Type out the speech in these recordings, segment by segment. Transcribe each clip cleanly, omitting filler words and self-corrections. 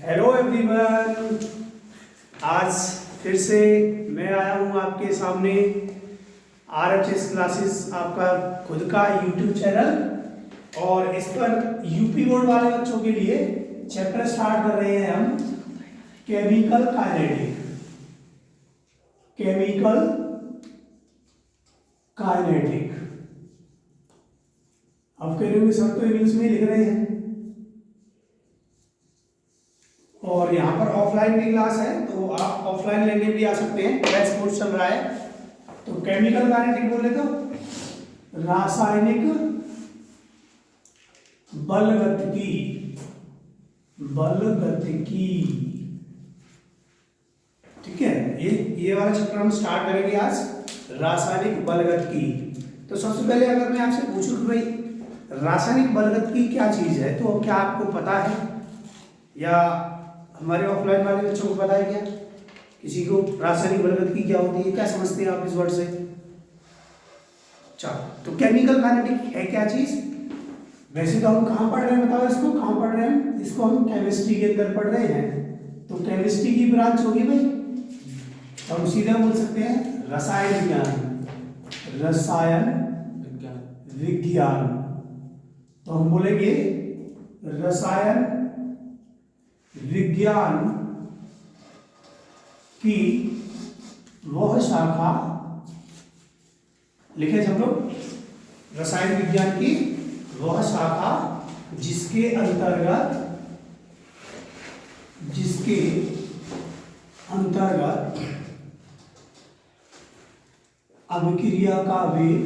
Hello everyone, आज फिर से मैं आया हूँ आपके सामने। RHS क्लासेस आपका खुद का यूट्यूब चैनल, और इस पर यूपी बोर्ड वाले बच्चों के लिए चैप्टर स्टार्ट कर रहे हैं हम, केमिकल काइनेटिक। Chemical kinetic. आप कह रहे हो सर तो इंग्लिश में लिख रहे हैं, और यहाँ पर ऑफलाइन भी क्लास है तो आप ऑफलाइन लेने भी आ सकते हैं। बैच कोर्स चल रहा है। तो केमिकल काइनेटिक बोले तो रासायनिक बलगतिकी। बलगतिकी, ठीक है। ये वाला चैप्टर हम स्टार्ट करेंगे आज, रासायनिक बलगतिकी। तो सबसे पहले अगर मैं आपसे पूछूं कि भाई रासायनिक बलगतिकी क्या चीज है, तो क्या आपको पता है, या हमारे ऑफलाइन वाले बच्चों को पता है क्या? किसी को रासायनिक बलगतिकी क्या होती है, क्या समझते हैं आप इस वर्ड से? चलो, तो केमिकल काइनेटिक है क्या चीज? वैसे तो हम कहाँ पढ़ रहे हैं, बताओ इसको कहाँ पढ़ रहे हैं? इसको हम केमिस्ट्री के अंदर पढ़ रहे हैं। तो केमिस्ट्री की ब्रांच होगी भाई, तो हम सीधा बोल सकते हैं रसायन विज्ञान। रसायन विज्ञान। तो हम बोलेंगे रसायन विज्ञान की वह शाखा, लिखे हम लोग, रसायन विज्ञान की वह शाखा जिसके अंतर्गत अभिक्रिया का वेग,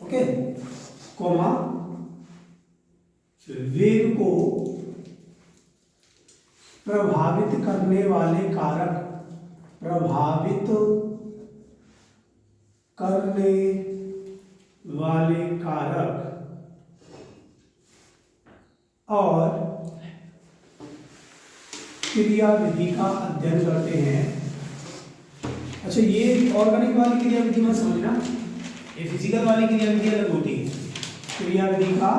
ओके, कोमा, वेग को प्रभावित करने वाले कारक, और क्रियाविधि का अध्ययन करते हैं। अच्छा, ये ऑर्गेनिक वाली क्रियाविधि मत समझना, ये फिजिकल वाली क्रियाविधि अलग होती है। क्रियाविधि का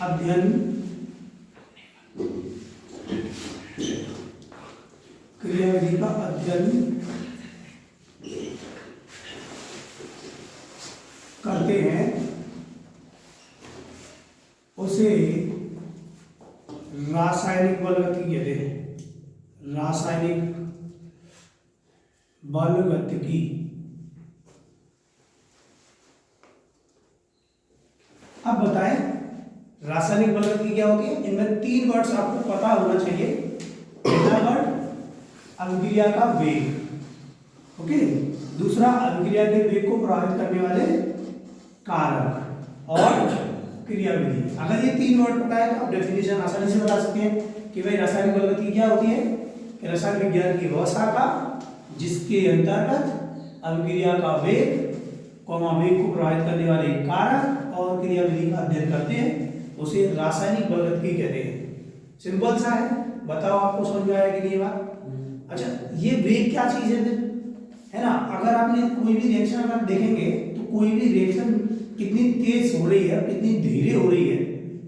अध्ययन करते हैं, उसे रासायनिक बलगतिकी कहते हैं। रासायनिक बलगतिकी। अब बताएं रासायनिक बलगतिकी क्या होती है? इनमें तीन वर्ड्स आपको पता होना चाहिए। पहला वर्ड अभिक्रिया का वेग, ओके। दूसरा अभिक्रिया के वेग को प्रभावित करने वाले कारक, और क्रियाविधि। अगर ये तीन वर्ड पता है तो आप डेफिनेशन आसानी से बता सकते हैं कि भाई रासायनिक बलगतिकी क्या होती है। कि रसायन विज्ञान की वह शाखा जिसके अंतर्गत अभिक्रिया का वेग, वेग को प्रभावित करने वाले कारक और क्रियाविधि का अध्ययन करते हैं, उसे रासायनिक बलगतिकी कहते हैं। सिंपल सा है, बताओ आपको समझ में आया कि नहीं बात? अच्छा, ये वेग क्या चीज है ना? अगर आपने कोई भी रिएक्शन अगर देखेंगे तो कोई भी रिएक्शन कितनी तेज हो रही है, कितनी धीरे हो रही है,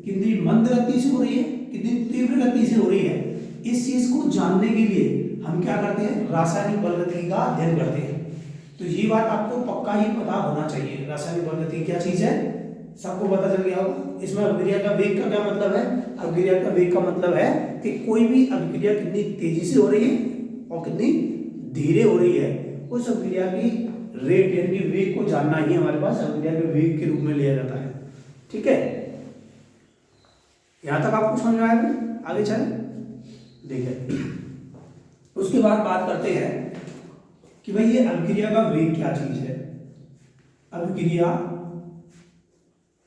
कितनी मंद गति से हो रही है, कितनी तीव्र गति से हो रही है, इस चीज को जानने के लिए हम क्या करते हैं? रासायनिक बलगतिकी का अध्ययन करते हैं। तो ये बात आपको पक्का ही पता होना चाहिए, रासायनिक बलगतिकी क्या चीज है, सबको पता चल गया होगा। इसमें अभिक्रिया का वेग का क्या मतलब है? अभिक्रिया का वेग का मतलब है कि कोई भी अभिक्रिया कितनी तेजी से हो रही है और कितनी धीरे हो रही है, उस अभिक्रिया की रेट यानी कि वेग को जानना ही हमारे पास अभिक्रिया के वेग के रूप में लिया जाता है। ठीक है, यहां तक आपको समझ में आएगा? आगे चले, देखिए उसके बाद बात करते हैं कि भाई ये अभिक्रिया का वेग क्या चीज है। अभिक्रिया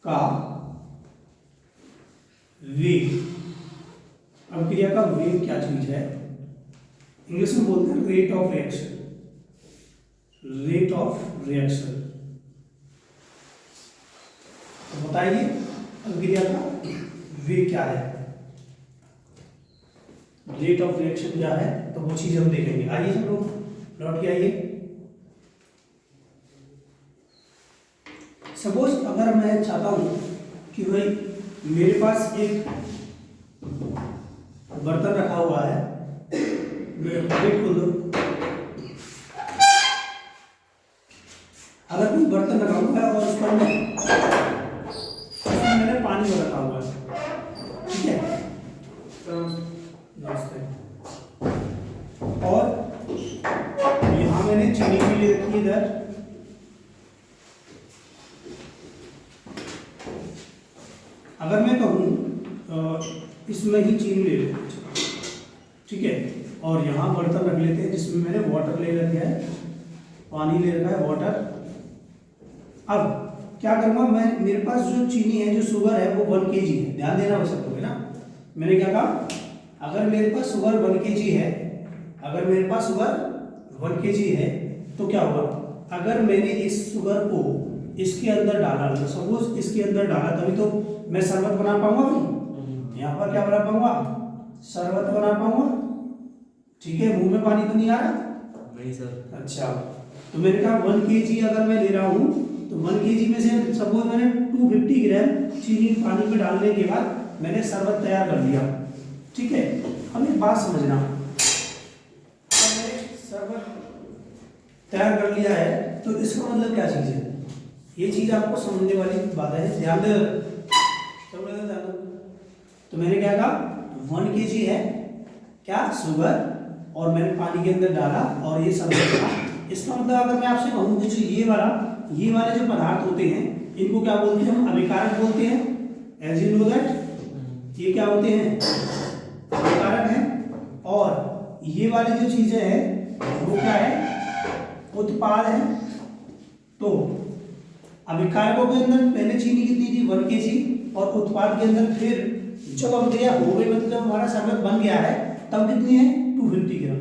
का वेग, अभिक्रिया का वेग क्या चीज है? इंग्लिश में बोलते हैं rate of reaction. Rate of reaction. तो बताइए अभिक्रिया का वेग क्या है, रेट ऑफ रिएक्शन क्या है, तो वो चीज हम देखेंगे। आइए हम लोग लौट के आइए। सपोज अगर मैं चाहता हूँ कि भाई मेरे पास एक बर्तन रखा हुआ है, वेट खोल दो। अगर कोई बर्तन रखा हुआ है और उसमें मैंने पानी में रखा हुआ है, ठीक है, और यहाँ मैंने चीनी भी ले रखी है इधर, अगर मैं कहूँ इसमें ही चीनी ले लेते हैं, ठीक है, और यहाँ बर्तन रख लेते हैं जिसमें मैंने वाटर ले रखा है, पानी ले रखा है, वाटर। अब क्या करूँगा मैं, मेरे पास जो चीनी है, जो शुगर है वो 1 kg है, ध्यान देना हो सकता है ना। मैंने क्या कहा, अगर मेरे पास शुगर 1 kg है, अगर मेरे पास शुगर 1 kg है तो क्या होगा, अगर मैंने इस शुगर को इसके अंदर डाला, सपोज इसके अंदर डाला, तभी तो मैं शरबत बना पाऊंगा भाई। यहाँ पर क्या बना पाऊंगा, शरबत बना पाऊंगा, ठीक है। मुंह में पानी तो नहीं आ रहा? नहीं सर। अच्छा, तो मैंने कहा 1 kg अगर मैं ले रहा हूँ तो 1 kg में से सपोज मैंने 250 ग्राम चीनी पानी में डालने के बाद मैंने शरबत तैयार कर लिया, ठीक है। अब एक बात समझना, मैंने शरबत तैयार कर लिया है तो इसका मतलब क्या चीज़ है, ये चीज़ आपको समझने वाली बात है, ध्यान दे। तो मैंने क्या कहा, 1 kg है क्या शुगर, और मैंने पानी के अंदर डाला और ये शरबत था। इसका मतलब अगर मैं आपसे कहूँ कि ये वाले जो पदार्थ होते हैं इनको क्या बोलते हैं, हम अभिकारक बोलते हैं, एज यू नो दैट। ये क्या होते हैं, अभिकारक हैं। और ये वाली जो चीजें हैं वो क्या है, उत्पाद है। तो अभिकारकों के अंदर पहले चीनी कितनी थी, 1 kg, और उत्पाद के अंदर फिर जब अभिक्रिया हो गई, मतलब जब हमारा शरबत बन गया है तब कितनी है, 250 ग्राम।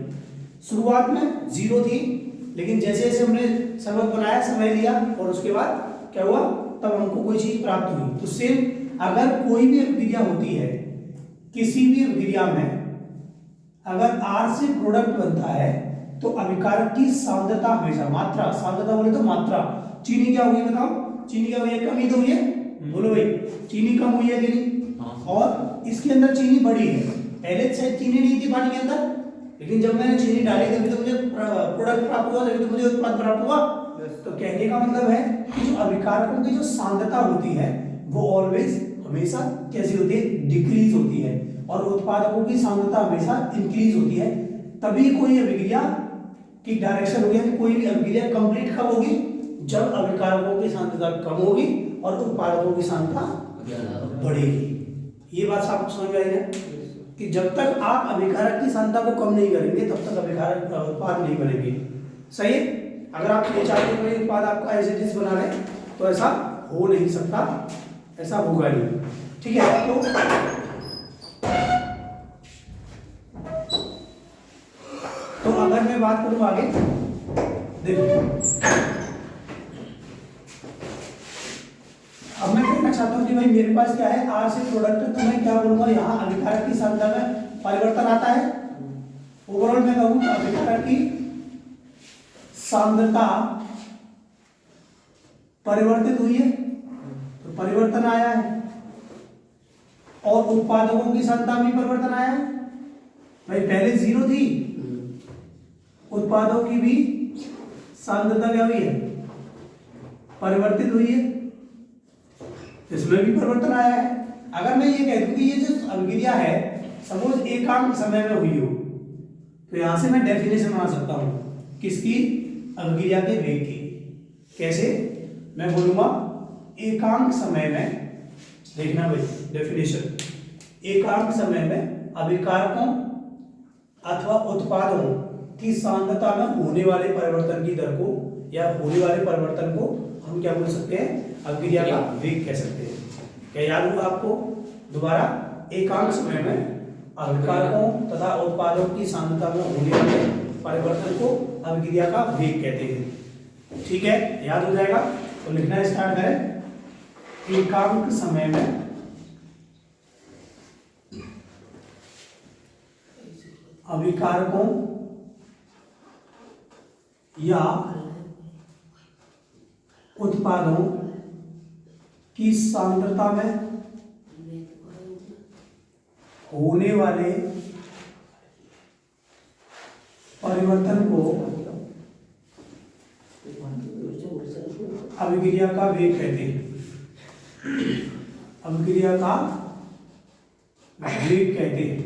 शुरुआत में 0 थी, लेकिन जैसे जैसे हमने शरबत बनाया, समय लिया, और उसके बाद क्या हुआ, तब हमको कोई चीज प्राप्त हुई। तो सेम अगर कोई भी अभिक्रिया होती है, किसी भी अभिक्रिया में अगर R से प्रोडक्ट बनता है तो अभिकारक की सांद्रता हमेशा, मात्रा, सांद्रता बोले तो मात्रा, चीनी क्या हुई बताओ, चीनी क्या हुई है, कमी तो हुई है, बोलो भाई, चीनी कम हुई है कि नहीं, और इसके अंदर चीनी बढ़ी है। पहले से चीनी नहीं थी पानी के अंदर, लेकिन जब मैंने चीनी डाली तभी तो मुझे प्रोडक्ट प्राप्त हुआ, तभी तो मुझे उत्पाद प्राप्त हुआ। तो कहने का मतलब है कि जो अभिकारकों की जो सांद्रता होती है वो ऑलवेज, हमेशा कैसी होती है, डिक्रीज होती है, और उत्पादकों की सांद्रता हमेशा इंक्रीज होती है। तभी कोई अभिक्रिया की डायरेक्शन होगी, कि कोई भी अभिक्रिया कंप्लीट कब होगी, जब अभिकारकों की सांद्रता कम होगी और उत्पादकों की सांद्रता बढ़ेगी। ये बात आपको समझ में आई ना, कि जब तक आप अभिकारक की सांद्रता को कम नहीं करेंगे तब तक अभिकारक उत्पाद नहीं बनेंगे। सही है। अगर आप ये चाहते हैं कि उत्पाद आपका एज इट इज बना रहे तो ऐसा हो नहीं सकता, ऐसा होगा नहीं, ठीक है। तो अगर मैं बात करूं आगे, देखो अब मैं कहना चाहता हूं कि भाई मेरे पास क्या है, R से प्रोडक्ट है, तो मैं क्या बोलूंगा, यहाँ अभिकारक की सांद्रता में परिवर्तन आता है। ओवरऑल मैं कहूँ तो अभिकारक की सांद्रता परिवर्तित हुई है, तो परिवर्तन आया है, और उत्पादकों की सांद्रता में परिवर्तन आया है। भाई पहले 0 थी, उत्पादों की भी सांद्रता क्या हुई है, परिवर्तित हुई है, इसमें भी परिवर्तन आया है। अगर मैं ये कह दूं कि ये जो अभिक्रिया है सपोज एकांक समय में हुई हो, तो यहां से मैं डेफिनेशन बना सकता हूं, किसकी, अभिक्रिया के वेग की। कैसे, मैं बोलूंगा एकांक समय में, देखना भाई डेफिनेशन, एकांक समय में अभिकारकों अथवा उत्पादों की सांद्रता में होने वाले परिवर्तन की दर को, या होने वाले परिवर्तन को हम क्या बोल सकते हैं, अभिक्रिया का वेग कह सकते हैं। क्या याद हुआ आपको, दोबारा, एकांक समय में अभिकारकों तथा उत्पादों की सांद्रता में होने वाले परिवर्तन को अभिक्रिया का वेग कहते हैं। ठीक है, याद हो जाएगा। तो लिखना स्टार्ट करें, एकांक समय में अभिकारकों या उत्पादों की सांद्रता में होने वाले परिवर्तन को अभिक्रिया का वेग कहते हैं। अभिक्रिया का वेग कहते हैं।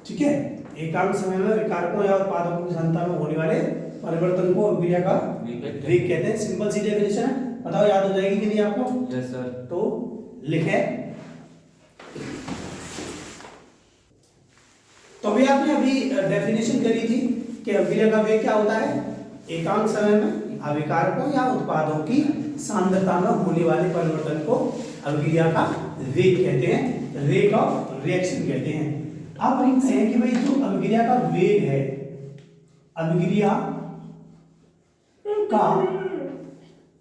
ठीक है, एकांक समय में विकारकों या उत्पादों की सांद्रता में होने वाले परिवर्तन को अभिक्रिया का वेग कहते हैं। सिंपल सी डेफिनेशन है, बताओ याद हो जाएगी कि नहीं आपको? Yes sir. तो लिखे। तो अभी आपने अभी डेफिनेशन करी थी कि अभिक्रिया का वेग क्या होता है? एकांक समय में अभिकारकों या उत्पादों की सांद्रता में होने वाले परिवर्तन को अभिक्रिया का वेग कहते हैं, रेट ऑफ रिएक्शन कहते हैं। आप वही कहें कि भाई जो अभिक्रिया का वेग है, अभिक्रिया का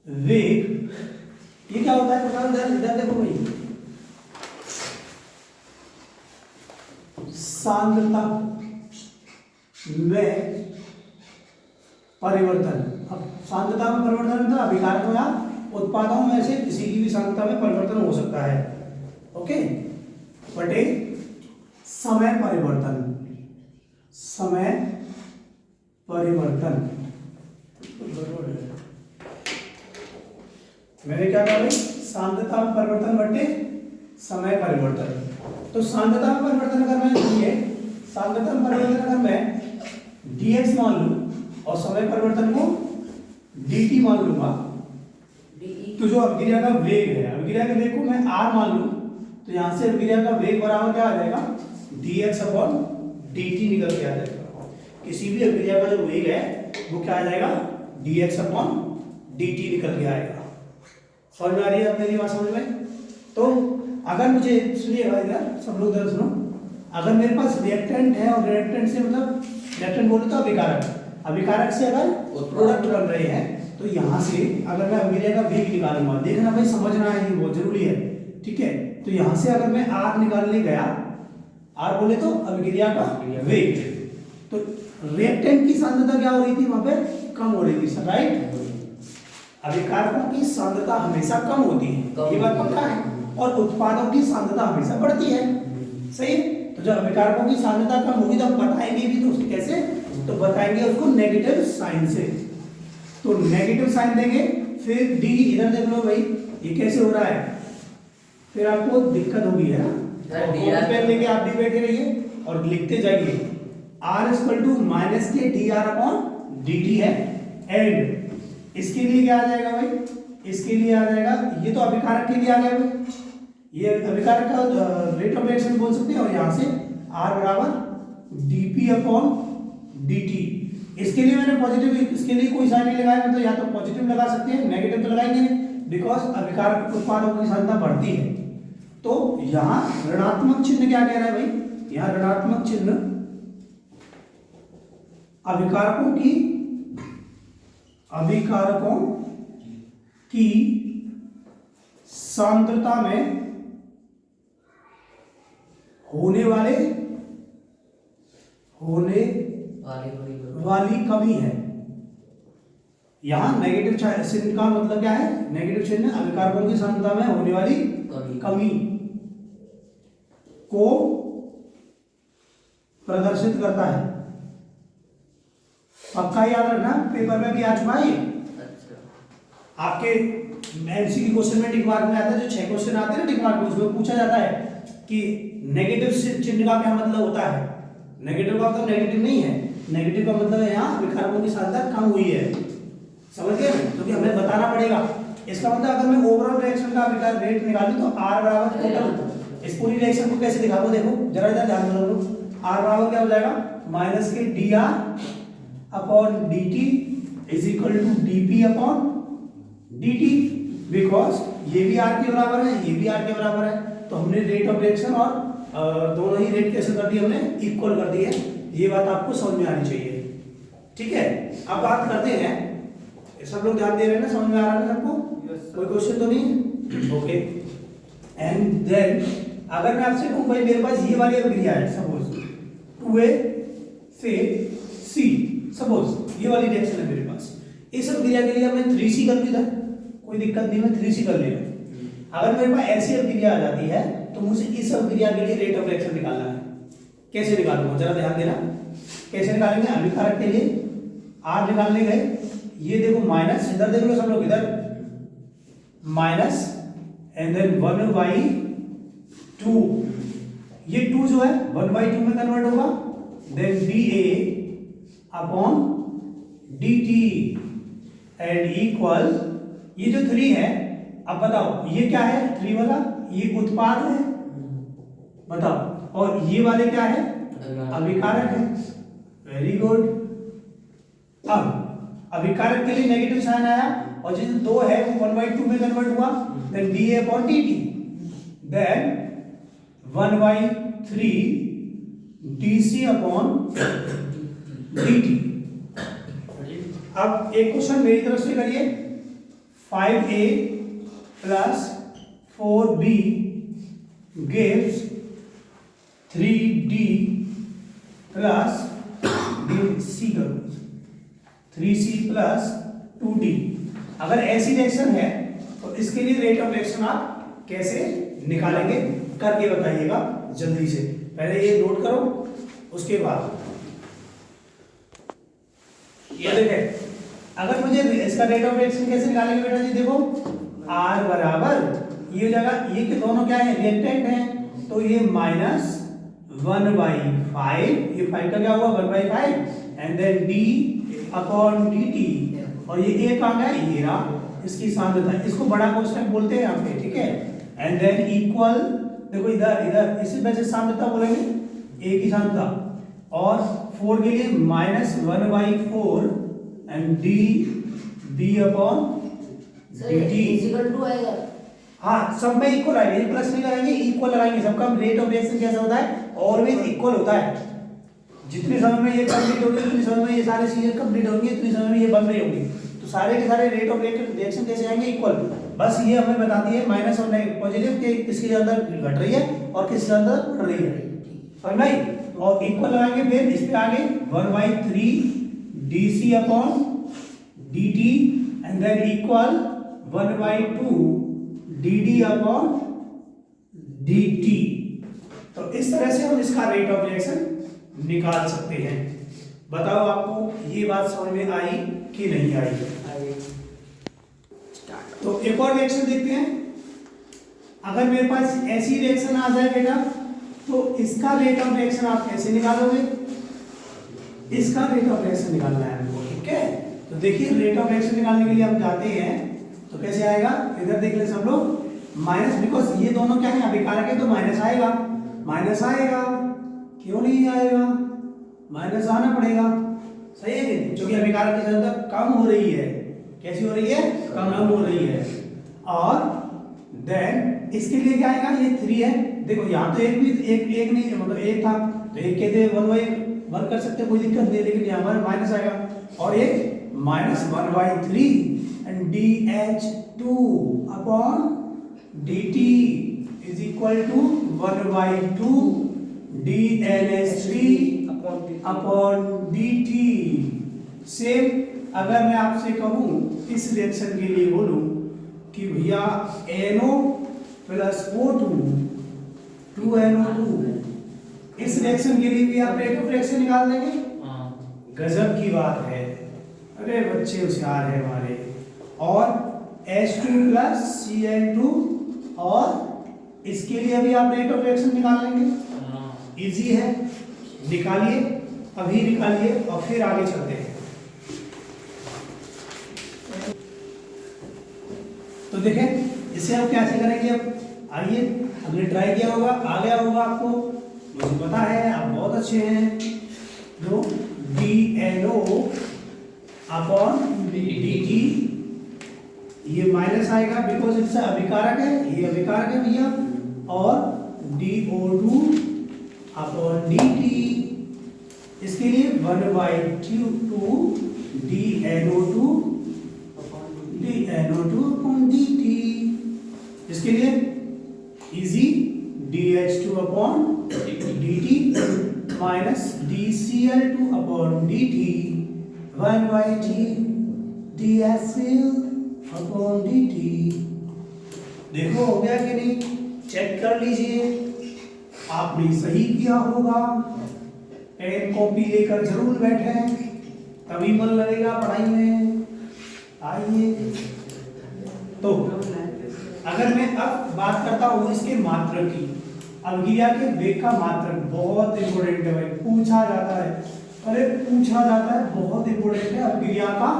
वेग ये क्या होता है? इधर देखो भाई, सांद्रता में परिवर्तन। अब सांद्रता में परिवर्तन मतलब अभिकारकों या उत्पादों में से किसी की भी सांद्रता में परिवर्तन हो सकता है, ओके, बटे समय परिवर्तन। समय परिवर्तन मैंने क्या कहा भाई? सांद्रता में परिवर्तन बटे समय परिवर्तन। तो सांद्रता में परिवर्तन अगर मैं सांद्रता में परिवर्तन अगर मैं dx मान लूं और समय परिवर्तन को dt मान लूंगा, तो जो अभिक्रिया का वेग है, अभिक्रिया के वेग को मैं r मान लूं, तो यहां से अभिक्रिया का वेग बराबर क्या आ जाएगा? dx अपॉन dt निकल के आ जाएगा। किसी भी अभिक्रिया का जो वेग है वो क्या आ जाएगा? dx अपॉन dt निकल के आएगा। समझ में आ रही है मेरी बात? समझ में? तो अगर मुझे सुनिएगा इधर सब लोग इधर सुनो, अगर मेरे पास रिएक्टेंट है और रिएक्टेंट से मतलब रिएक्टेंट बोले तो अभिकारक, अभिकारक से अगर प्रोडक्ट बन रहे हैं, तो यहाँ से अगर मैं अभिक्रिया का वेग निकालूंगा, देखना भाई समझना है, ये बहुत जरूरी है। ठीक है, तो यहाँ से अगर मैं R निकालने गया, R बोले तो अभिक्रिया का वेग, तो रिएक्टेंट की सांद्रता क्या हो रही थी? वहां पे कम हो रही थी, राइट? अभिकारकों की सांद्रता हमेशा कम होती है, ये बात पक्का है, और उत्पादों की सांद्रता हमेशा बढ़ती है, सही? तो जब अभिकारकों की सांद्रता कम होगी तो हम बताएंगे भी, तो उसको कैसे? तो बताएंगे उसको नेगेटिव साइन से। तो नेगेटिव साइन देंगे, फिर डी इधर देख लो भाई, ये कैसे हो रहा है, फिर आपको दिक्कत होगी, है ना? पेन लेके आप भी बैठे रहिए और लिखते जाइए। R इक्वल टू माइनस के D R upon D T है, एंड इसके लिए क्या आ जाएगा भाई? इसके लिए आ जाएगा, ये तो अभिकारक के लिए आ गया भाई, ये अभिकारक का रेट ऑफ रिएक्शन बोल सकते हैं, और यहाँ से R बराबर dP अपॉन dt। इसके लिए मैंने पॉजिटिव, इसके लिए कोई साइन नहीं लगाया, मतलब या तो पॉजिटिव लगा सकते हैं, नेगेटिव तो लगाएंगे नहीं, बिकॉज अभिकारक उत्पादों की सांद्रता बढ़ती है। तो यहाँ ऋणात्मक चिन्ह क्या कह रहा है भाई? यहाँ ऋणात्मक चिन्ह अभिकारकों की सांद्रता में होने वाली कमी है। यहां नेगेटिव चिन्ह का मतलब क्या है? नेगेटिव चिन्ह अभिकारकों की सांद्रता में होने वाली कमी को प्रदर्शित करता है। पक्का याद रखना, पेपर में भी आ चुका है। आपके एमसीक्यू क्वेश्चन में टिक मार्क में आता है, जो 6 क्वेश्चन आते हैं ना टिक मार्क में, उसमें पूछा जाता है कि नेगेटिव चिन्ह का क्या मतलब होता है। नेगेटिव का मतलब नेगेटिव नहीं है, नेगेटिव का मतलब है यहाँ अभिकारकों की सांद्रता कम हुई है, समझ गए? क्योंकि हमें बताना पड़ेगा। इसका मतलब अगर मैं ओवरऑल रिएक्शन का अभिकार रेट निकालूं तो R बराबर टोटल, इस पूरी रिएक्शन को कैसे दिखाऊं? देखो जरा इधर ध्यान दो, R बराबर क्या हो जाएगा? माइनस के dr upon dt is equal to dp upon dt, because ये भी R के बराबर है, ये भी R के बराबर है, तो हमने रेट ऑफ रिएक्शन और दोनों ही रेट कैसे कर दिए? हमने इक्वल कर दिए। ये बात आपको समझ में आनी चाहिए, ठीक है? अब बात करते हैं, सब लोग ध्यान दे रहे हैं ना? समझ में आ रहा है ना सबको? कोई क्वेश्चन तो नहीं? ओके, एंड देन अगर मैं आपसे कहूं भाई मेरे पास ये वाली अभिक्रिया है, सपोज 2A से C, सपोज ये वाली रिएक्शन है मेरे पास, इस अभिक्रिया के लिए मैं 3C कर ली था, कोई दिक्कत नहीं, मैं 3C कर लिया। अगर मेरे पास ऐसी अभिक्रिया आ जाती है तो मुझे इस अभिक्रिया के लिए रेट ऑफ रिएक्शन निकालना है। कैसे निकालूंगा जरा ध्यान देना, कैसे निकालेंगे? अभिकारक के लिए R निकालने गए, ये देखो माइनस, इधर देख लो सब लोग, इधर माइनस एंड देन 1/2, ये 2 जो है 1/2 में कन्वर्ट होगा, then dA upon dt and equal, ये जो 3 है, अब बताओ ये क्या है? 3 वाला ये उत्पाद है, बताओ, और ये वाले क्या है? अभिकारक है। Very good. अब अभिकारक के लिए नेगेटिव साइन आया और जो 2 है वो 1/2 में कन्वर्ट हुआ, then dA upon dt, then 1/3 dC upon dt। अब एक क्वेश्चन मेरी तरफ से करिए, 5A plus 4B gives 3D plus DC करो, 3C प्लस 2D। अगर ऐसी रिएक्शन है तो इसके लिए रेट ऑफ रिएक्शन आप कैसे निकालेंगे करके बताइएगा जल्दी से। पहले ये नोट करो, उसके बाद ये देखें, अगर मुझे इसका रेट ऑफ रिएक्शन कैसे निकालेंगे बेटा जी, देखो R बराबर ये जगह, ये के दोनों क्या है? रिएक्टेंट हैं, तो ये माइनस 1/5, ये 5 का क्या हुआ? 1/5 and then D upon dt, और ये A कहाँ गया? ये रहा, इसकी सांद्रता, इसको बड़ा कोष्ठक बोलते हैं यहाँ पे, ठीक है। एंड देन इक्वल, देखो इधर इधर इसी वजह से सांद्रता बोलेंगे, A की सांद्रता, और 4 के लिए minus 1/4 and D upon dt। हाँ, सब में इक्वल आएगा, प्लस नहीं लगाएंगे, इक्वल लगाएंगे, सबका रेट ऑफ रिएक्शन कैसा होता है? ऑलवेज इक्वल होता है। जितने समय में ये कंप्लीट होगी उतने समय में ये सारे चीजें कंप्लीट होंगी, उतने समय में ये बन रही होंगी, तो सारे के सारे रेट ऑफ रिएक्शन कैसे आएंगे? इक्वल। बस ये हमें बताती है माइनस और पॉजिटिव के किसके अंदर घट रही है और किसके अंदर बढ़ रही है, समझ भाई। और इक्वल लगाएंगे, फिर इस पे आगे 1/3 dC upon dt and than equal 1/2 dd upon dt। तो इस तरह से हम इसका रेट ऑफ रिएक्शन निकाल सकते हैं। बताओ आपको ये बात समझ में आई कि नहीं आई? तो एक और रिएक्शन देखते हैं। अगर मेरे पास ऐसी रिएक्शन आ जाए बेटा, तो इसका रेट ऑफ रिएक्शन आप कैसे निकालोगे? इसका रेट ऑफ रिएक्शन निकालना है हमको, ठीक है। तो देखिए, रेट ऑफ रिएक्शन निकालने के लिए हम जाते हैं, तो कैसे आएगा? इधर देख ले सब लोग, माइनस, बिकॉज ये दोनों क्या है? अभिकारक है, तो माइनस आएगा, माइनस आएगा, क्यों नहीं आएगा? माइनस आना पड़ेगा, सही है कि नहीं? क्योंकि अभिकारक की सांद्रता कम हो रही है। कैसी हो रही है? कम हो रही है। और देन इसके लिए क्या आएगा? ये 3 है, देखो यहाँ तो एक नहीं, मतलब एक था, तो एक कहते 1/1 कर सकते, कोई दिक्कत नहीं, लेकिन यहाँ पर माइनस आएगा, और एक minus 1/3 and DH2 upon dt is equal to 1/2 DNH3 upon dt। Same अगर मैं आपसे कहूं इस रिएक्शन के लिए बोलूं कि भैया NO प्लस O2 2NO2, इस रिएक्शन के लिए भी आप रेट ऑफ रिएक्शन निकाल देंगे? गजब की बात है, अरे बच्चे होशियार है हमारे। और H2 प्लस Cl2, और इसके लिए भी आप रेट ऑफ रिएक्शन निकाल लेंगे। इजी है, निकालिए, अभी निकालिए और फिर आगे चलते हैं। तो देखें इसे आप कैसे करेंगे। अब आइए, हमने ट्राई किया होगा, आ गया होगा आपको, मुझे पता है आप बहुत अच्छे हैं। जो DNO अपॉन dt, ये माइनस आएगा बिकॉज इससे अभिकारक है, ये अभिकारक है भैया, और DO2 अपॉन dt, इसके लिए 1/2 DNO2 अपॉन dt, इसके लिए easy DH2 upon dt minus DCl2 upon dt 1/t dSL/dt। देखो हो गया कि नहीं, चेक कर लीजिए, आपने सही किया होगा। पेन कॉपी लेकर जरूर बैठे, तभी मन लगेगा पढ़ाई में। आइए, तो अगर मैं अब बात करता हूँ इसके मात्रक की, अवगिया के वेग का मात्रक बहुत इंपॉर्टेंट है भाई, पूछा जाता है। अरे पूछा जाता है, बहुत इंपॉर्टेंट है अवगिया का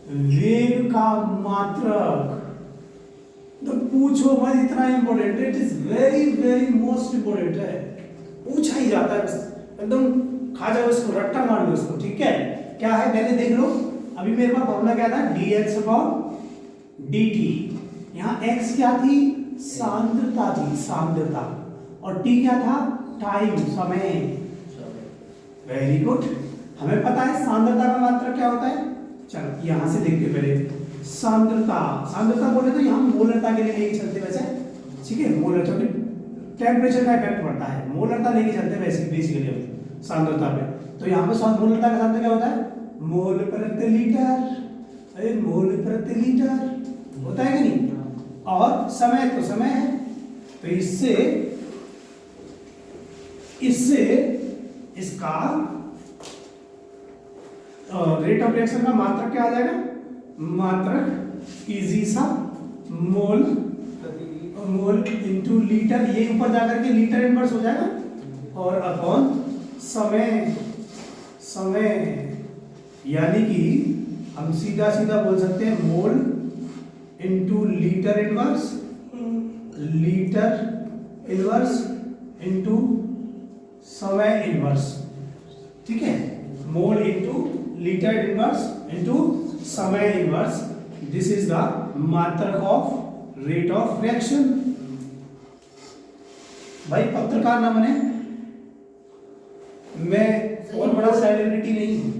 वेग का मात्रक। तो पूछो मत, इतना इंपॉर्टेंट है, it is very very most important है, पूछा ही जाता है, एकदम खा जाओ इसको, रट्टा मार लो इसको, ठीक है। क्या है पहले देख लो, अभी मेरे पास फॉर्मूला क्या था, dx/dt। यहाँ x क्या थी, सांद्रता थी, सांद्रता, और t क्या था, टाइम, समय। वेरी गुड, हमें पता है सांद्रता का मात्रक क्या होता है। चलो यहां से देखते पहले, सांद्रता, सांद्रता बोले तो यहाँ मोलरता के लिए लेके चलते वैसे, ठीक है, मोलर, क्योंकि टेम्परेचर का इफेक्ट पड़ता है, मोलरता लेके चलते वैसे बेसिकली हम सांद्रता पे। तो यहाँ पे मोलरता का सांद्रता क्या होता है, मोल प्रति लीटर, अरे मोल प्रति लीटर होता है कि नहीं। और समय तो समय है, तो इससे इसका रेट ऑफ रिएक्शन का मात्रक क्या आ जाएगा, मात्रक इजी सा मोल इनटू लीटर, ये ऊपर जाकर के लीटर इनवर्स हो जाएगा, और अपॉन समय, यानी कि हम सीधा सीधा बोल सकते हैं मोल इनटू लीटर इनवर्स इनटू समय इनवर्स, ठीक है, मोल इनटू लीटर इनवर्स इनटू समय इनवर्स, दिस इज द मात्रक ऑफ रेट ऑफ रिएक्शन। भाई पत्रकार ना बने, मैं और बड़ा सेलिब्रिटी नहीं हूं,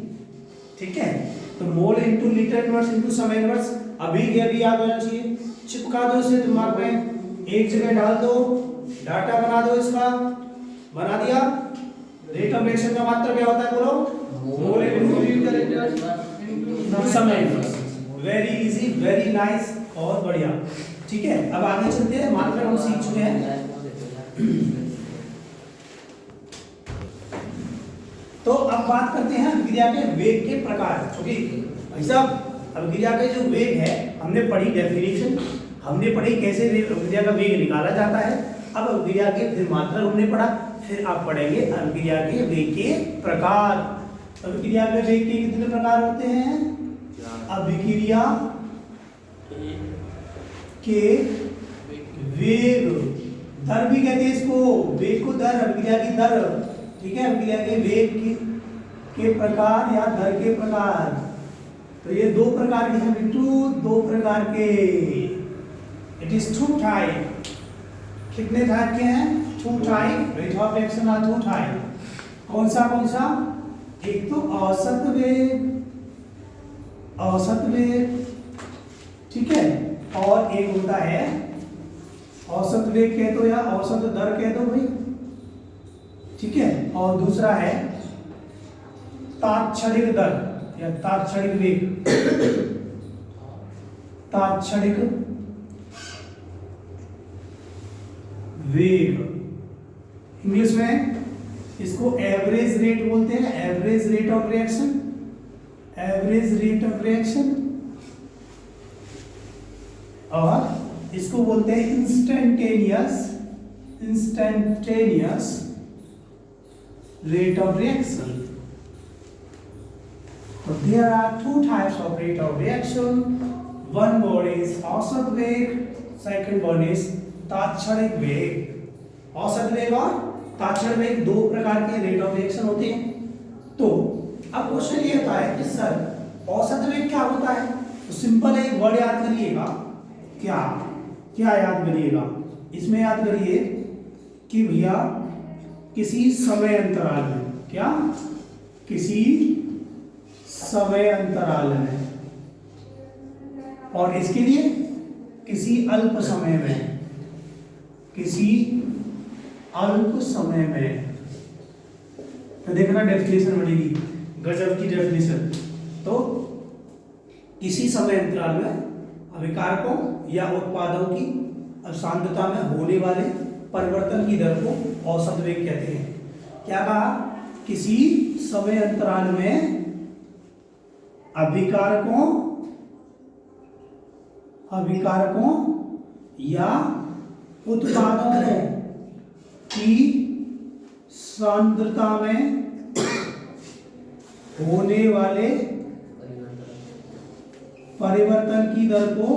ठीक है। तो मोल इनटू लीटर इनवर्स इनटू समय इनवर्स अभी के अभी याद होना चाहिए, चिपका दो इसे दिमाग में, एक जगह डाल दो, डाटा बना दो इसका, बना दिया। रेट ऑफ रिएक्शन का मात्रक क्या होता है, बोलो, मोल इनटू लीटर इनवर्स समय inverse. Very easy, very nice, बहुत बढ़िया, ठीक है। अब आगे चलते हैं, मात्रक हम सीख चुके हैं। तो अब बात करते हैं अभिक्रिया के वेग के प्रकार, क्योंकि भाई साहब अभिक्रिया के जो वेग है हमने पढ़ी डेफिनेशन, हमने पढ़ी कैसे अभिक्रिया का वेग निकाला जाता है। अब अभिक्रिया के फिर मात्रक हमने पढ़ा, फिर आप पढ़ेंगे अभिक्रिया के वेग के प्रकार। अभिक्रिया के वेग के कितने प्रकार होते हैं, अभिक्रिया के वेग, दर भी कहते हैं इसको, वेग को दर, अभिक्रिया की दर, ठीक है। अभिक्रिया के वेग के प्रकार या दर के प्रकार, तो ये दो प्रकार के हैं बिट्टू, दो प्रकार के, इट इज टू टाइप। कितने टाइप के हैं, two type, rate of reaction are two type. कौन सा, एक तो औसत वेग, ठीक है, और एक होता है औसत वेग कह दो या औसत दर कह दो भाई, ठीक है, और दूसरा है तात्क्षणिक दर या तात्क्षणिक वेग, तात्क्षणिक वेग, इंग्लिश में इसको एवरेज रेट बोलते हैं, average rate of reaction, average rate of reaction, और इसको बोलते हैं instantaneous rate of reaction. So there are two types of rate of reaction. One word is औसत वेग, second one is तात्क्षणिक वेग। औसत वेग और तात्क्षणिक वेग दो प्रकार के रेट ऑफ रिएक्शन होते हैं। तो अब क्वेश्चन ये होता है कि सर औसत वेग क्या होता है, तो सिंपल एक वर्ड याद करिएगा, क्या याद करिएगा, इसमें याद करिए कि भैया किसी समय अंतराल में, क्या, किसी समय अंतराल में, और इसके लिए किसी अल्प समय में, किसी अल्प समय में, तो देखना डेफिनेशन बनेगी, गजब की डेफिनेशन। तो किसी समय अंतराल में अभिकारकों या उत्पादों की सांद्रता में होने वाले परिवर्तन की दर को औसत वेग कहते हैं। क्या कहा? किसी समय अंतराल में अभिकारकों या उत्पादों की सांद्रता में होने वाले परिवर्तन की दर को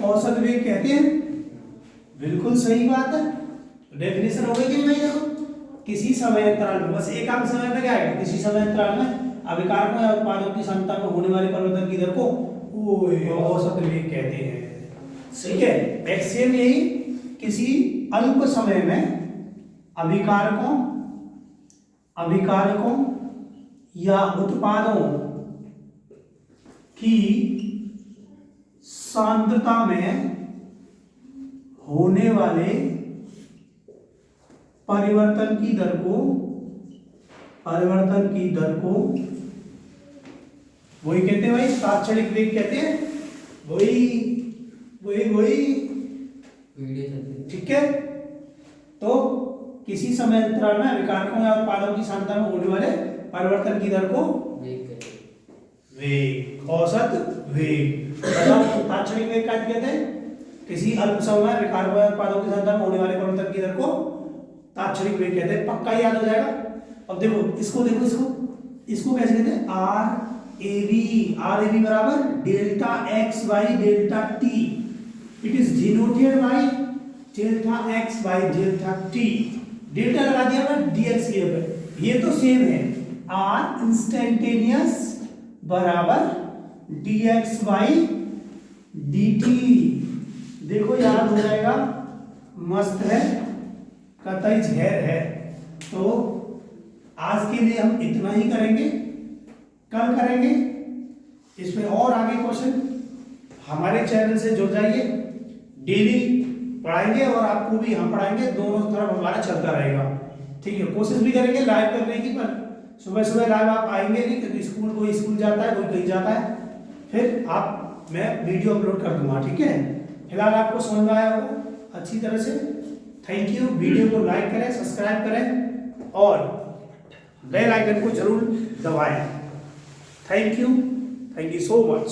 औसत वेग कहते हैं। बिल्कुल सही बात है। डेफिनेशन हो गई कि नहीं? देखो, किसी समय अंतराल में, बस एक आम समय में क्या है, किसी समय अंतराल में अभिकारकों या उत्पादों की सांद्रता में होने वाले परिवर्तन की दर को औसत वेग कहते हैं। ठीक है। एक्सियम यही, किसी अल्प समय में अभिकारकों या उत्पादों की सांद्रता में होने वाले परिवर्तन की दर को वही कहते हैं भाई, तात्क्षणिक वेग कहते हैं। वही ठीक है। तो किसी समय अंतराल में अभिकारकों या उत्पादों की सांद्रता में होने वाले परिवर्तन की दर को वेग, औसत वेग। तात्क्षणिक वेग क्या कहते हैं? किसी अल्प समय में अभिकारकों या उत्पादों की सांद्रता में होने वाले परिवर्तन की दर को तात्क्षणिक वेग कहते हैं। पक्का याद हो जाएगा। अब देखो इसको कैसे कहते हैं? आर ए बी बराबर delta x by delta T. It is denoted by delta x by delta T. Delta लगा दिया मैं डीएक्स के ऊपर, ये तो सेम है। आर इंस्टेंटेनियस बराबर डीएक्स बाई dt। देखो याद हो जाएगा, मस्त है, कतई झेर है। तो आज के लिए हम इतना ही करेंगे, कल करेंगे इसमें और आगे क्वेश्चन। हमारे चैनल से जुड़ जाइए, डेली पढ़ाएंगे और आपको भी हम पढ़ाएंगे, दोनों तरफ हमारा चलता रहेगा। ठीक है। कोशिश भी करेंगे लाइव करने की, पर सुबह सुबह लाइव आप आएंगे नहीं, क्योंकि कोई स्कूल जाता है, कोई कहीं जाता है, फिर मैं वीडियो अपलोड कर दूंगा। ठीक है। फिलहाल आपको समझ में आया होगा अच्छी तरह से। Thank you. वीडियो को लाइक करें, सब्सक्राइब करें और बेल आइकन को जरूर दबाएं। Thank you so much.